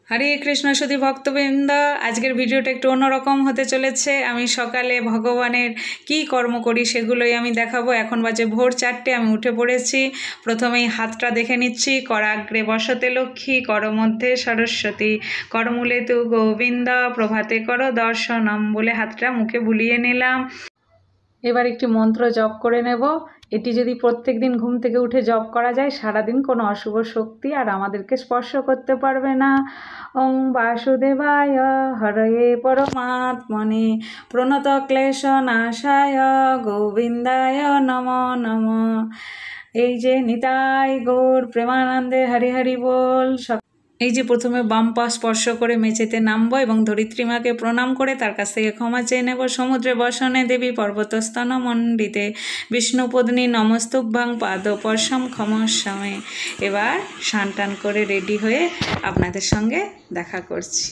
হরে কৃষ্ণ সুধী ভক্তবৃন্দ, আজকের ভিডিওটা একটু অন্যরকম হতে চলেছে। আমি সকালে ভগবানের কি কর্ম করি সেগুলোই আমি দেখাবো। এখন বাজে ভোর 4টে, আমি উঠে পড়েছি। প্রথমেই হাতটা দেখে নিচ্ছি। করাগ্রে বসতে লক্ষ্মী, করমধ্যে সরস্বতী, করমূলে তু গোবিন্দ, প্রভাতে কর দর্শনম বলে হাতটা মুখে বুলিয়ে নিলাম। এবার একটি মন্ত্র জপ করে নেব। এটি যদি প্রত্যেক দিন ঘুম থেকে উঠে জপ করা যায়, সারাদিন কোনো অশুভ শক্তি আর আমাদেরকে স্পর্শ করতে পারবে না। ওং বাসুদেবায় হরয়ে পরমাত্মনে প্রণত ক্লেশ নাশায় গোবিন্দায় নমো নমঃ। এই যে নিতাই গৌর প্রেমানন্দে হরি হরি বল। এই যে প্রথমে বাম পা স্পর্শ করে মেঝেতে নামবো এবং ধরিত্রী মাকে প্রণাম করে তার কাছ থেকে ক্ষমা চেয়ে নেব। সমুদ্রে বসনে দেবী পর্বতস্তন মণ্ডিতে বিষ্ণুপত্নী নমস্তুভ্যাং পাদপর্শম ক্ষমস্বামে। এবার স্নান টান করে রেডি হয়ে আপনাদের সঙ্গে দেখা করছি।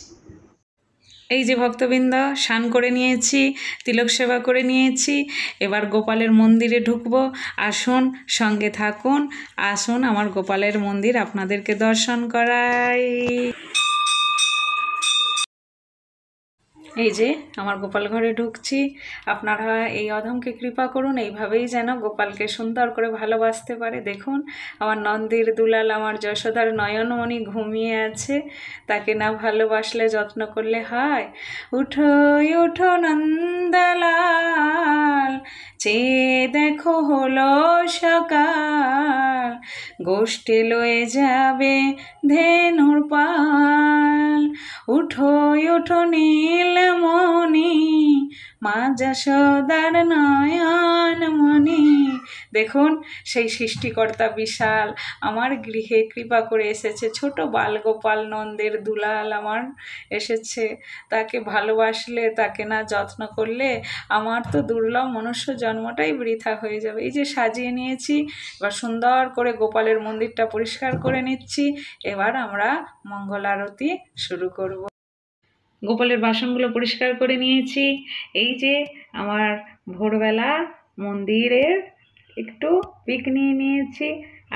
এই যে ভক্তবৃন্দ, স্নান করে নিয়েছি, তিলক সেবা করে নিয়েছি। এবার গোপালের মন্দিরে ঢুকবো। আসুন, সঙ্গে থাকুন। আসুন আমার গোপালের মন্দির আপনাদেরকে দর্শন করাই। এই যে আমার গোপাল ঘরে ঢুকছি। আপনারা এই অধমকে কৃপা করুন, এইভাবেই যেন গোপালকে সুন্দর করে ভালোবাসতে পারে। দেখুন আমার নন্দির দুলাল, আমার যশোদার নয়নমণি ঘুমিয়ে আছে। তাকে না ভালোবাসলে, যত্ন করলে হয়? উঠো উঠো নন্দলাল, চেয়ে দেখো হলো সকাল, গোষ্ঠে লয়ে যাবে ধেনুর পাল। উঠো উঠো নীলমণি, মা যশোদার নয়নমণি। দেখুন সেই সৃষ্টিকর্তা বিশাল আমার গৃহে কৃপা করে এসেছে। ছোট বালগোপাল নন্দের দুলাল আমার এসেছে। তাকে ভালোবাসলে, তাকে না যত্ন করলে আমার তো দুর্লভ মনুষ্য জন্মটাই বৃথা হয়ে যাবে। এই যে সাজিয়ে নিয়েছি, এবার সুন্দর করে গোপালের মন্দিরটা পরিষ্কার করে নিচ্ছি। এবার আমরা মঙ্গল আরতি শুরু করব। গোপালের বাসনগুলো পরিষ্কার করে নিয়েছি। এই যে আমার ভোরবেলা মন্দিরের একটু পিক নিয়ে নিয়েছি।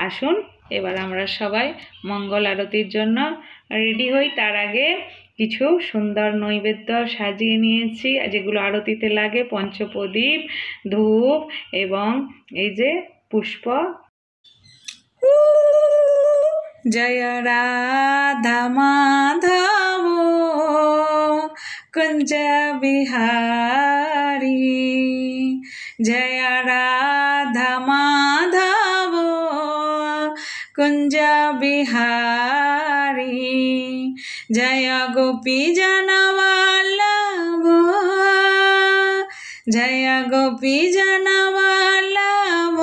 আসুন এবার আমরা সবাই মঙ্গল আরতির জন্য রেডি হই। তার আগে কিছু সুন্দর নৈবেদ্য সাজিয়ে নিয়েছি, যেগুলো আরতিতে লাগে। পঞ্চপ্রদীপ, ধূপ এবং এই যে পুষ্প। জয় রাধা মাধব কুঞ্জ বিহারী, জয় রাধা মাধব কুঞ্জ বিহারী, জয় গোপী জনবল্লভ, জয় গোপী জনবল্লভ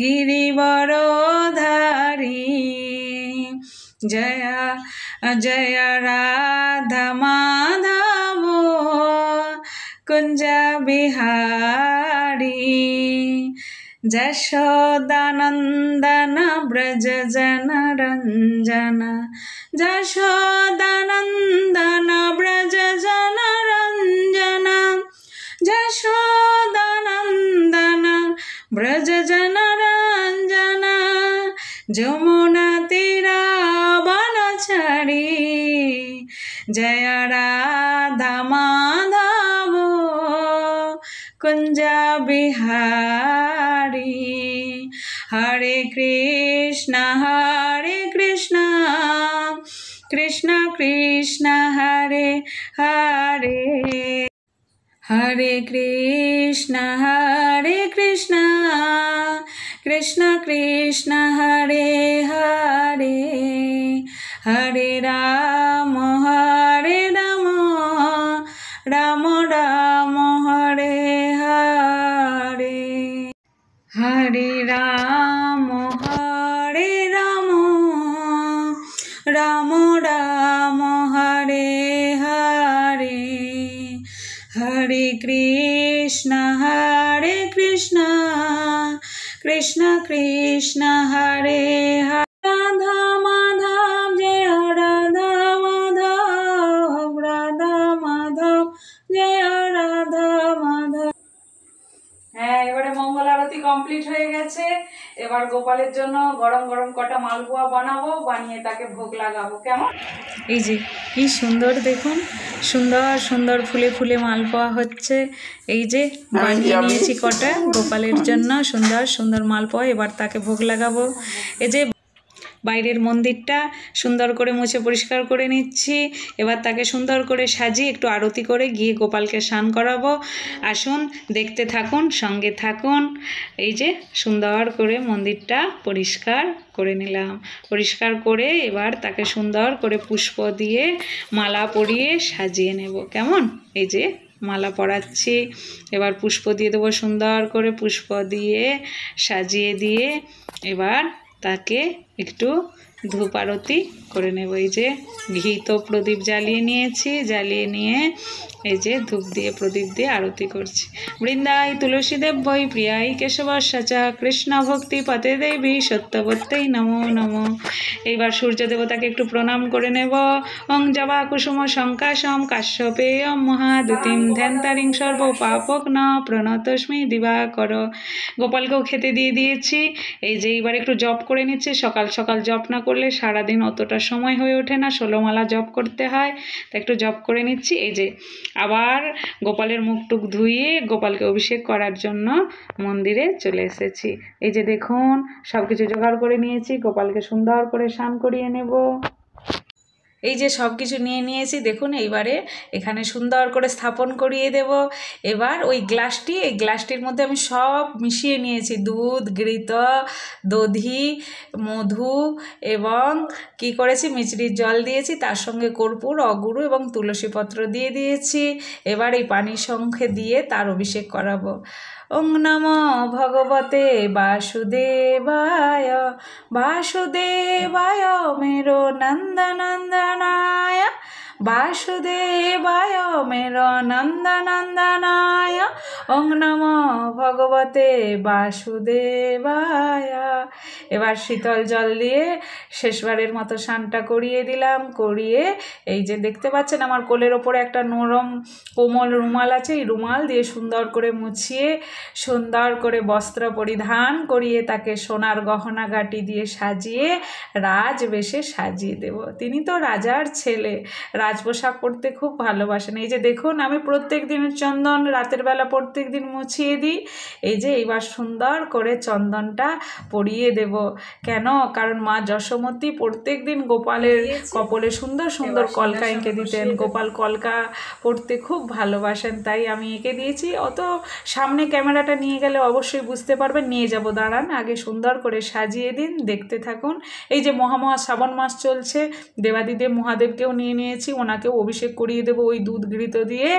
গিরিবরধারী, জয় জয় রাধা মাধব কুঞ্জ বিহারী, যশোদানন্দন ব্রজ জনরঞ্জন, যশোদানন্দন ব্রজ জনরঞ্জন, যশোদানন্দন ব্রজ জনরঞ্জন, যমুনা তীরা বনচারী, জয় রাধা মাধব কুঞ্জ বিহারী। হরে কৃষ্ণ কৃষ্ণ কৃষ্ণ হরে হরে, হরে কৃষ্ণ কৃষ্ণ কৃষ্ণ হরে হরে, হরে রাম রাম রাম হরে হরে, হরে রাম রাম রাম হরে হরে, হরে কৃষ্ণ কৃষ্ণ কৃষ্ণ হরে হরে, রাধা মাধব জয় রাধা মাধব, রাধা মাধব জয় রাধা মাধব। হ্যাঁ, এবারে মঙ্গল আরতি কমপ্লিট হয়ে গেছে। এবার গোপালের জন্য গরম গরম কটা মালপোয়া বানাবো, বানিয়ে তাকে ভোগ লাগাবো। কেমন? এই যে কি সুন্দর দেখুন, সুন্দর সুন্দর ফুলে ফুলে মালপোয়া হচ্ছে। এই যে বানিয়ে নিয়েছি কটা গোপালের জন্য সুন্দর সুন্দর মালপোয়া, এবার তাকে ভোগ লাগাবো। এই যে বাইরের মন্দিরটা সুন্দর করে মুছে পরিষ্কার করে নিচ্ছি, এবার তাকে সুন্দর করে সাজিয়ে একটু আরতি করে গিয়ে গোপালকে স্নান করাবো। আসুন দেখতে থাকুন, সঙ্গে থাকুন। এই যে সুন্দর করে মন্দিরটা পরিষ্কার করে নিলাম, পরিষ্কার করে এবার তাকে সুন্দর করে পুষ্প দিয়ে মালা পরিয়ে সাজিয়ে নেব। কেমন? এই যে মালা পরাচ্ছি, এবার পুষ্প দিয়ে দেবো, সুন্দর করে পুষ্প দিয়ে সাজিয়ে দিয়ে এবার তাকে একটু ধূপ আরতি করে নেব। এই যে ঘি তো প্রদীপ জ্বালিয়ে নিয়েছি, জ্বালিয়ে নিয়ে এই যে ধূপ দিয়ে প্রদীপ দিয়ে আরতি করছি। বৃন্দাই তুলসী দেব্যই প্রিয়াই কেশবশ্চা কৃষ্ণ ভক্তি পতে দেবী সত্যবত্যই নমো নমো। এইবার সূর্য দেবতাকে একটু প্রণাম করে নেব। অং জবা কুসুম শঙ্কাশম কাশ্যপেয়ম মহাদুতিম ধ্যানতারিং সর্ব পাপক ন প্রণতস্মি দিবাকর। গোপালকেও খেতে দিয়ে দিয়েছি। এই যে এইবার একটু জপ করে নিচ্ছি, সকাল সকাল জপ না করলে সারাদিন অতটা সময় হয়ে ওঠে না, 16 মালা জপ করতে হয়, তা একটু জপ করে নিচ্ছি। এই যে আবার গোপালের মুখটুক ধুইয়ে গোপালকে অভিষেক করার জন্য মন্দিরে চলে এসেছি। এই যে দেখুন সব কিছু জোগাড় করে নিয়েছি, গোপালকে সুন্দর করে স্নান করিয়ে নেব। এই যে সব কিছু নিয়ে নিয়েছি দেখুন, এইবারে এখানে সুন্দর করে স্থাপন করিয়ে দেব। এবার ওই গ্লাসটি, এই গ্লাসটির মধ্যে আমি সব মিশিয়ে নিয়েছি, দুধ, ঘৃত, দধি, মধু এবং কি করেছি মিছরির জল দিয়েছি, তার সঙ্গে কর্পূর, অগুরু এবং তুলসী পত্র দিয়ে দিয়েছি। এবার এই পানির সঙ্গে দিয়ে তার অভিষেক করাবো। ওং নমো ভগবতে বাসুদেবায় বাসুদেবায় মেরো নন্দনন্দনায় বাসুদেবায় মেরো নন্দনন্দনায় ওং নমো ভগবতে বাসুদেবায়। এবার শীতল জল দিয়ে শেষবারের মতো স্নানটা করিয়ে দিলাম, করিয়ে এই যে দেখতে পাচ্ছেন আমার কোলের ওপরে একটা নরম কোমল রুমাল আছে, এই রুমাল দিয়ে সুন্দর করে মুছিয়ে সুন্দর করে বস্ত্র পরিধান করিয়ে তাকে সোনার গহনা গাটি দিয়ে সাজিয়ে রাজবেশে সাজিয়ে দেব। তিনি তো রাজার ছেলে, রাজপোশাক পরতে খুব ভালোবাসেন। এই যে দেখুন আমি প্রত্যেক দিন চন্দন রাতের বেলা প্রত্যেক দিন মুছিয়ে দিই। এই যে এইবার সুন্দর করে চন্দনটা পরিয়ে দেব। কেন? কারণ মা যশোমতী প্রত্যেক দিন গোপালের কপালে সুন্দর সুন্দর কলকা এঁকে দিতেন, গোপাল কলকা পরতে খুব ভালোবাসেন, তাই আমি এঁকে দিয়েছি। অত সামনে ক্যামেরাটা নিয়ে গেলে অবশ্যই বুঝতে পারবেন, নিয়ে যাব, দাঁড়ান, আগে সুন্দর করে সাজিয়ে দিন, দেখতে থাকুন। এই যে মহা শ্রাবণ মাস চলছে, দেবাদিদেব মহাদেবকেও নিয়ে নিয়েছি, ওনাকেও অভিষেক করিয়ে দেবো ওই দুধ ঘৃত দিয়ে।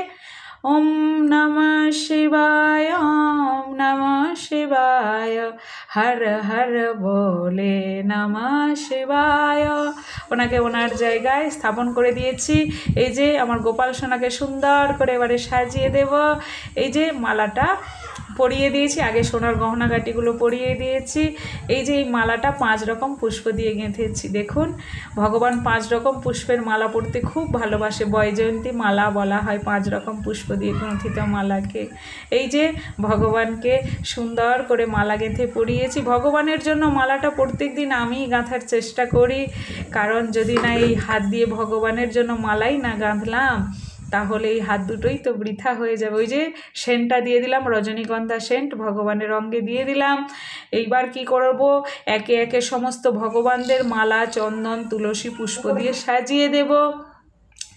ওম নমঃ শিবায় ওম নমঃ শিবায় হর হর বলে নমঃ শিবায়। ওনাকে ওনার জায়গায় স্থাপন করে দিয়েছি। এই যে আমার গোপাল সোনাকে সুন্দর করে এবারে সাজিয়ে দেব। এই যে মালাটা পরিয়ে দিয়েছি, আগে সোনার গহনা গাটিগুলো পরিয়ে দিয়েছি। এই যে এই মালাটা 5 রকম পুষ্প দিয়ে গেঁথেছি। দেখুন ভগবান 5 রকম পুষ্পের মালা পরতে খুব ভালোবাসে, বৈজয়ন্তী মালা বলা হয় 5 রকম পুষ্প দিয়ে গ্রন্থিত মালাকে। এই যে ভগবানকে সুন্দর করে মালা গেঁথে পরিয়েছি। ভগবানের জন্য মালাটা প্রত্যেক দিন আমিই গাঁথার চেষ্টা করি, কারণ যদি না এই হাত দিয়ে ভগবানের জন্য মালাই না গাঁথলাম তাহলে এই হাত দুটোই তো বৃথা হয়ে যাবে। ওই যে সেন্টটা দিয়ে দিলাম, রজনীগন্ধা সেন্ট ভগবানের অঙ্গে দিয়ে দিলাম। এইবার কি করব, একে একে সমস্ত ভগবানদের মালা, চন্দন, তুলসী পুষ্প দিয়ে সাজিয়ে দেব।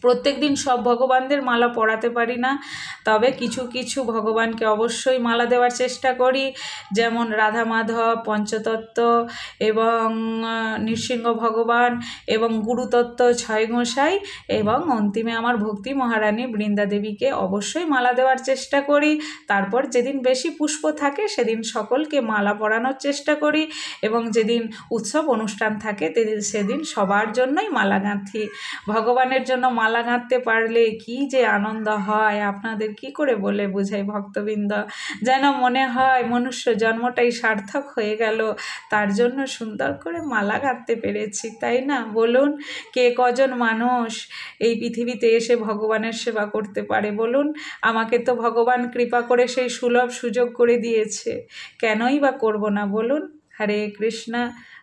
প্রত্যেক দিন সব ভগবানদের মালা পরাতে পারি না, তবে কিছু কিছু ভগবানকে অবশ্যই মালা দেওয়ার চেষ্টা করি, যেমন রাধা মাধব, পঞ্চতত্ত্ব এবং নৃসিংহ ভগবান এবং গুরুতত্ত্ব 6 গোসাই এবং অন্তিমে আমার ভক্তি মহারানী বৃন্দা দেবীকে অবশ্যই মালা দেওয়ার চেষ্টা করি। তারপর যেদিন বেশি পুষ্প থাকে সেদিন সকলকে মালা পরানোর চেষ্টা করি, এবং যেদিন উৎসব অনুষ্ঠান থাকে সেদিন সবার জন্যই মালা গাঁথি। ভগবানের জন্য মালা গাঁথতে পারলে কি যে আনন্দ হয় আপনাদের কি করে বলে বোঝাই ভক্তবৃন্দ, যেন মনে হয় মনুষ্য জন্মটাই সার্থক হয়ে গেল, তার জন্য সুন্দর করে মালা গাঁথতে পেরেছি, তাই না? বলুন কে কজন মানুষ এই পৃথিবীতে এসে ভগবানের সেবা করতে পারে বলুন? আমাকে তো ভগবান কৃপা করে সেই সুলভ সুযোগ করে দিয়েছে, কেনই বা করব না বলুন? হরে কৃষ্ণ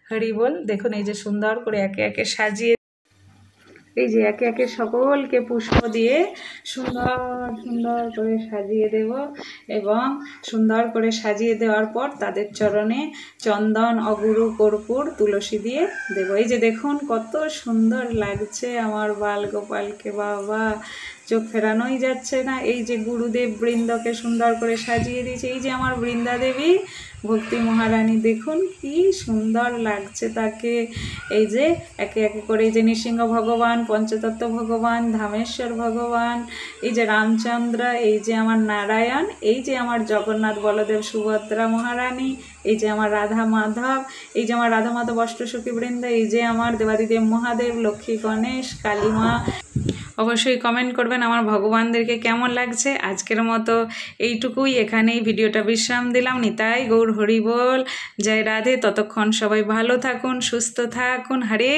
হরি বল। দেখুন এই যে সুন্দর করে একে একে সাজিয়ে, এই যে একে একে সকলকে পুষ্প দিয়ে সুন্দর সুন্দর করে সাজিয়ে দেব এবং সুন্দর করে সাজিয়ে দেওয়ার পর তাদের চরণে চন্দন অগুরু কর্পূর তুলসী দিয়ে দেব। এই যে দেখুন কত সুন্দর লাগছে আমার বাল গোপালকে, বাবা চোখ ফেরানোই যাচ্ছে না। এই যে গুরুদেব বৃন্দকে সুন্দর করে সাজিয়ে দিয়েছে, এই যে আমার বৃন্দা দেবী ভক্তি মহারানী, দেখুন কি সুন্দর লাগছে তাকে। এই যে একে একে করে এই যে নৃসিংহ ভগবান, পঞ্চতত্ত্ব ভগবান, ধামেশ্বর ভগবান, এই যে রামচন্দ্র, এই যে আমার নারায়ণ, এই যে আমার জগন্নাথ বলদেব সুভদ্রা মহারানী, এই যে আমার রাধা মাধব, এই যে আমার রাধা মাধব অষ্টসখী বৃন্দ, এই যে আমার দেবাদিদেব মহাদেব, লক্ষ্মী গণেশ, কালীমা। অবশ্যই কমেন্ট করবেন আমার ভগবানদেরকে কেমন লাগছে। আজকের মতো এইটুকুই, এখানেই ভিডিওটা বিশ্রাম দিলাম। নিতাই গৌর হরি বল, জয় রাধে। ততক্ষণ সবাই ভালো থাকুন, সুস্থ থাকুন। হরে